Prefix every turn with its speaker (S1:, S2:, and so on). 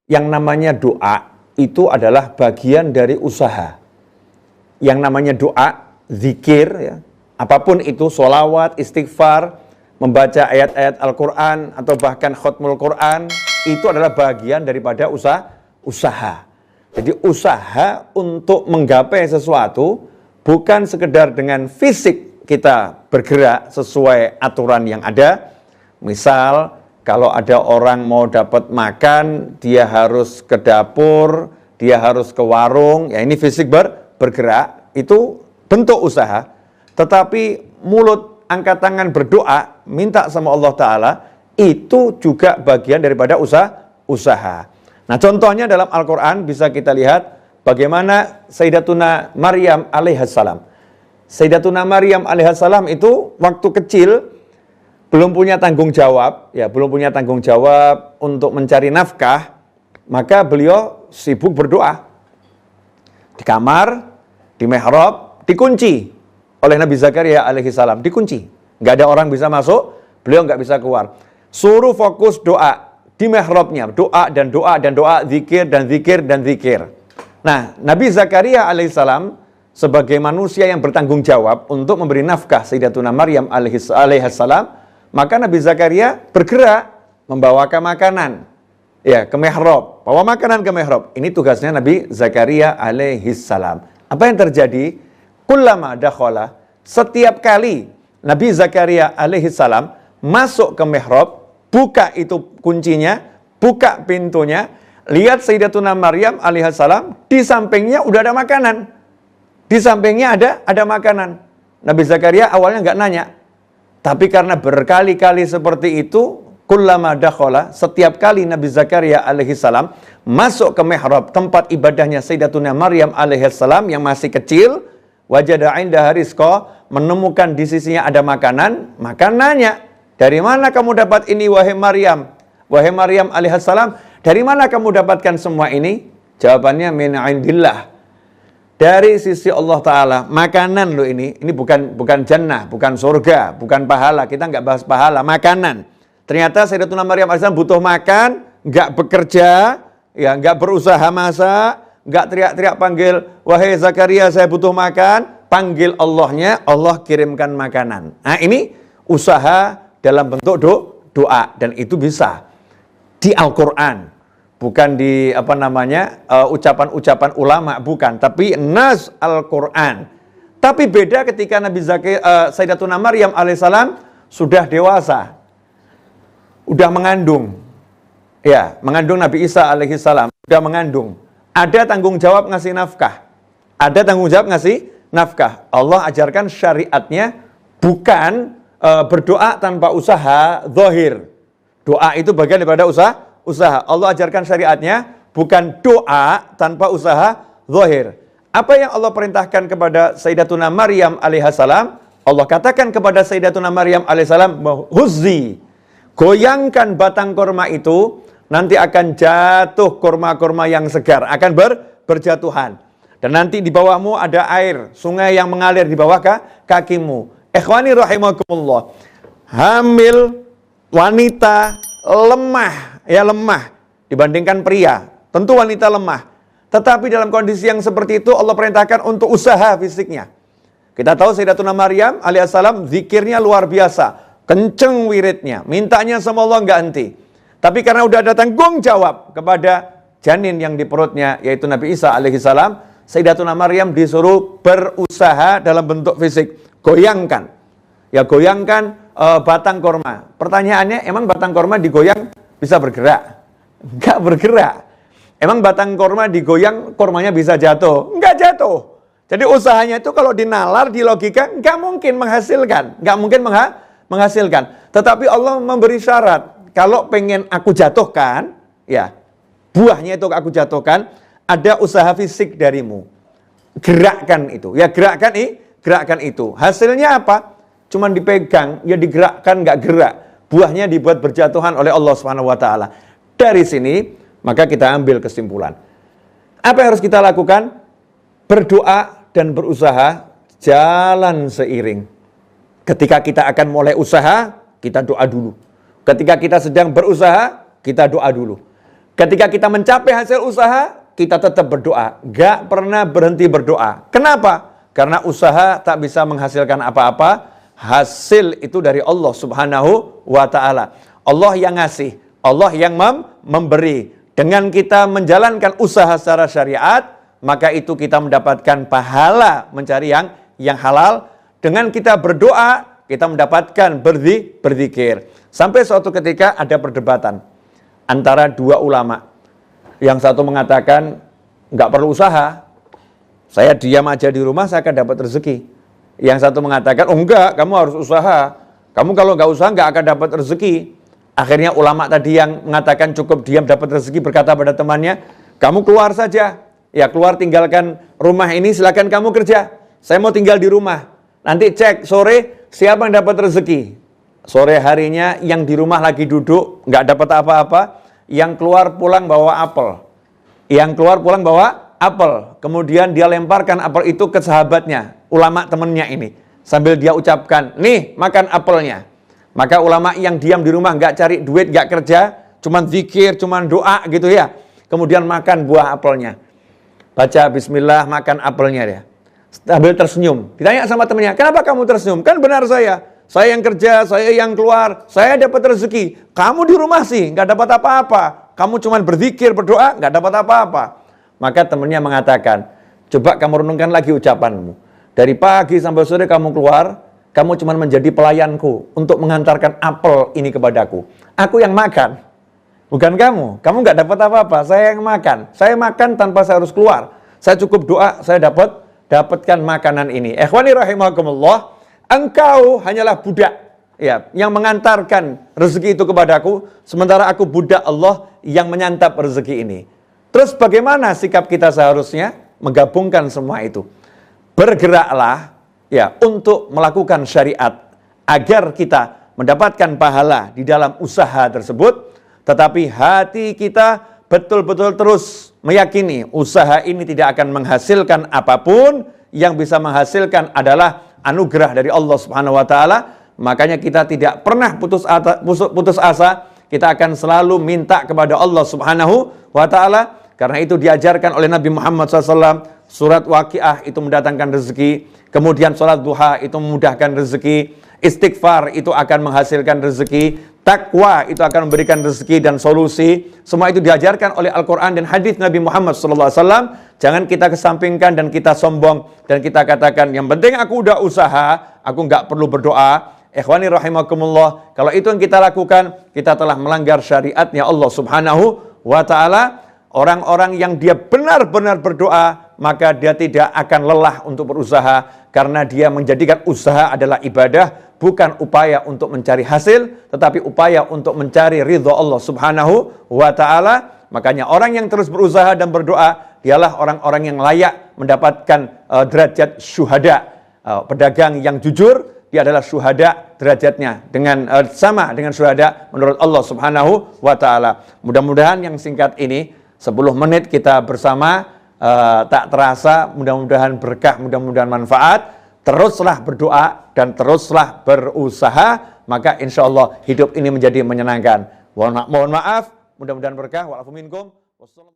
S1: Yang namanya doa itu adalah bagian dari usaha. Yang namanya doa, zikir, ya, apapun itu, sholawat, istighfar, membaca ayat-ayat Al-Quran, atau bahkan khutmul Quran, itu adalah bagian daripada usaha. Jadi usaha untuk menggapai sesuatu, bukan sekedar dengan fisik kita bergerak sesuai aturan yang ada. Misal, kalau ada orang mau dapat makan, dia harus ke dapur, dia harus ke warung, ya ini fisik bergerak, itu bentuk usaha. Tetapi mulut, angkat tangan berdoa, minta sama Allah Ta'ala, itu juga bagian daripada usaha. Nah, contohnya dalam Al-Quran bisa kita lihat bagaimana Sayyidatuna Maryam alaihissalam. Sayyidatuna Maryam alaihissalam itu waktu kecil belum punya tanggung jawab, untuk mencari nafkah, maka beliau sibuk berdoa. Di kamar, di mihrab, dikunci oleh Nabi Zakaria alaihissalam, dikunci. Nggak ada orang bisa masuk, beliau nggak bisa keluar. Suruh fokus doa di mihrabnya, doa dan doa dan doa, zikir dan zikir dan zikir. Nah, Nabi Zakaria alaihissalam sebagai manusia yang bertanggung jawab untuk memberi nafkah Sayyidatuna Maryam alaihissalam, maka Nabi Zakaria bergerak membawakan makanan, ya, ke mihrab, bawa makanan ke mihrab. Ini tugasnya Nabi Zakaria alaihissalam. Apa yang terjadi? Kullama dakhala, setiap kali Nabi Zakaria alaihissalam masuk ke mihrab, buka itu kuncinya, buka pintunya, lihat Sayyidatuna Maryam alaihissalam, di sampingnya udah ada makanan. Di sampingnya ada makanan. Nabi Zakaria awalnya nggak nanya. Tapi karena berkali-kali seperti itu, kullama dakhala, setiap kali Nabi Zakaria alaihissalam masuk ke mihrab, tempat ibadahnya Sayyidatuna Maryam alaihissalam yang masih kecil, wajada indaha rizqa, menemukan di sisinya ada makanan, maka nanya, dari mana kamu dapat ini wahai Maryam? Wahai Maryam alaihissalam, dari mana kamu dapatkan semua ini? Jawabannya min indillah. Dari sisi Allah Ta'ala, makanan lo ini bukan jannah, bukan surga, bukan pahala, kita nggak bahas pahala, makanan. Ternyata Sayyidatuna Maryam alaihissalam butuh makan, nggak bekerja, ya nggak berusaha masak, nggak teriak-teriak panggil, wahai Zakaria saya butuh makan, panggil Allahnya, Allah kirimkan makanan. Nah ini usaha dalam bentuk doa, dan itu bisa di Al-Quran. Bukan di ucapan-ucapan ulama, bukan, tapi nas Al-Quran. Tapi beda ketika Sayyidatuna Maryam alaihissalam sudah dewasa, udah mengandung, ya, mengandung Nabi Isa alaihissalam, udah mengandung. Ada tanggung jawab ngasih nafkah, Allah ajarkan syariatnya bukan berdoa tanpa usaha zahir. Doa itu bagian daripada usaha. Allah ajarkan syariatnya bukan doa tanpa usaha zahir. Apa yang Allah perintahkan kepada Sayyidatuna Maryam alaihissalam? Allah katakan kepada Sayyidatuna Maryam alaihissalam, huzzi, goyangkan batang korma itu, nanti akan jatuh korma-korma yang segar, akan berjatuhan. Dan nanti di bawahmu ada air, sungai yang mengalir di bawah kakimu. Ikhwani rahimakumullah, hamil wanita lemah dibandingkan pria. Tentu wanita lemah. Tetapi dalam kondisi yang seperti itu Allah perintahkan untuk usaha fisiknya. Kita tahu Sayyidatuna Maryam alaihissalam zikirnya luar biasa. Kenceng wiridnya. Mintanya sama Allah nggak henti. Tapi karena udah ada tanggung jawab kepada janin yang di perutnya, yaitu Nabi Isa alaihissalam, Sayyidatuna Maryam disuruh berusaha dalam bentuk fisik. Goyangkan. Ya, goyangkan batang korma. Pertanyaannya, emang batang korma digoyang bisa bergerak? Enggak bergerak. Emang batang korma digoyang, kormanya bisa jatuh? Enggak jatuh. Jadi usahanya itu kalau dinalar, di logika, enggak mungkin menghasilkan. Tetapi Allah memberi syarat. Kalau pengen aku jatuhkan, ya, buahnya itu aku jatuhkan, ada usaha fisik darimu. Gerakkan itu. Ya, gerakkan itu. Hasilnya apa? Cuman dipegang, ya digerakkan, nggak gerak. Buahnya dibuat berjatuhan oleh Allah Subhanahu wa Ta'ala. Dari sini, maka kita ambil kesimpulan. Apa yang harus kita lakukan? Berdoa dan berusaha jalan seiring. Ketika kita akan mulai usaha, kita doa dulu. Ketika kita sedang berusaha, kita doa dulu. Ketika kita mencapai hasil usaha, kita tetap berdoa. Gak pernah berhenti berdoa. Kenapa? Karena usaha tak bisa menghasilkan apa-apa. Hasil itu dari Allah subhanahu wa ta'ala. Allah yang ngasih. Allah yang memberi. Dengan kita menjalankan usaha secara syariat, maka itu kita mendapatkan pahala mencari yang halal. Dengan kita berdoa, kita mendapatkan berzikir. Sampai suatu ketika ada perdebatan antara dua ulama. Yang satu mengatakan, nggak perlu usaha, saya diam aja di rumah, saya akan dapat rezeki. Yang satu mengatakan, oh enggak, kamu harus usaha. Kamu kalau nggak usaha, nggak akan dapat rezeki. Akhirnya ulama tadi yang mengatakan cukup diam dapat rezeki berkata pada temannya, kamu keluar saja. Ya keluar, tinggalkan rumah ini, silakan kamu kerja. Saya mau tinggal di rumah. Nanti cek sore, siapa yang dapat rezeki. Sore harinya yang di rumah lagi duduk, nggak dapat apa-apa. Yang keluar pulang bawa apel. Yang keluar pulang bawa apel. Kemudian dia lemparkan apel itu ke sahabatnya, ulama temennya ini. Sambil dia ucapkan, nih makan apelnya. Maka ulama yang diam di rumah, nggak cari duit, nggak kerja, cuman zikir, cuman doa gitu ya. Kemudian makan buah apelnya. Baca bismillah, makan apelnya dia. Sambil tersenyum. Ditanya sama temennya, kenapa kamu tersenyum? Kan benar saya yang kerja, saya yang keluar, saya dapat rezeki. Kamu di rumah sih, nggak dapat apa-apa. Kamu cuma berzikir, berdoa, nggak dapat apa-apa. Maka temannya mengatakan, coba kamu renungkan lagi ucapanmu. Dari pagi sampai sore kamu keluar, kamu cuma menjadi pelayanku untuk mengantarkan apel ini kepadaku. Aku yang makan, bukan kamu. Kamu nggak dapat apa-apa, saya yang makan. Saya makan tanpa saya harus keluar. Saya cukup doa, saya dapatkan makanan ini. Ikhwani rahimakumullah. Engkau hanyalah budak ya, yang mengantarkan rezeki itu kepadaku, sementara aku budak Allah yang menyantap rezeki ini. Terus bagaimana sikap kita seharusnya? Menggabungkan semua itu. Bergeraklah ya untuk melakukan syariat agar kita mendapatkan pahala di dalam usaha tersebut, tetapi hati kita betul-betul terus meyakini usaha ini tidak akan menghasilkan apapun. Yang bisa menghasilkan adalah anugerah dari Allah Subhanahu wa taala. Makanya kita tidak pernah putus asa. Kita akan selalu minta kepada Allah Subhanahu wa taala. Karena itu diajarkan oleh Nabi Muhammad SAW. Surat Waqiah itu mendatangkan rezeki. Kemudian sholat duha itu memudahkan rezeki. Istighfar itu akan menghasilkan rezeki. Takwa itu akan memberikan rezeki dan solusi. Semua itu diajarkan oleh Al-Quran dan hadis Nabi Muhammad SAW. Jangan kita kesampingkan dan kita sombong. Dan kita katakan, yang penting aku udah usaha, aku nggak perlu berdoa. Ikhwani rahimakumullah. Kalau itu yang kita lakukan, kita telah melanggar syariatnya Allah Subhanahu wa ta'ala. Orang-orang yang dia benar-benar berdoa, maka dia tidak akan lelah untuk berusaha. Karena dia menjadikan usaha adalah ibadah. Bukan upaya untuk mencari hasil, tetapi upaya untuk mencari ridho Allah Subhanahu wa ta'ala. Makanya orang yang terus berusaha dan berdoa, dialah orang-orang yang layak mendapatkan derajat syuhada. Pedagang yang jujur, dia adalah syuhada derajatnya dengan sama dengan syuhada menurut Allah Subhanahu wa ta'ala. Mudah-mudahan yang singkat ini 10 menit kita bersama tak terasa, mudah-mudahan berkah, mudah-mudahan manfaat. Teruslah berdoa dan teruslah berusaha, maka insya Allah hidup ini menjadi menyenangkan. Mohon maaf, mudah-mudahan berkah. Wa'alafu minkum.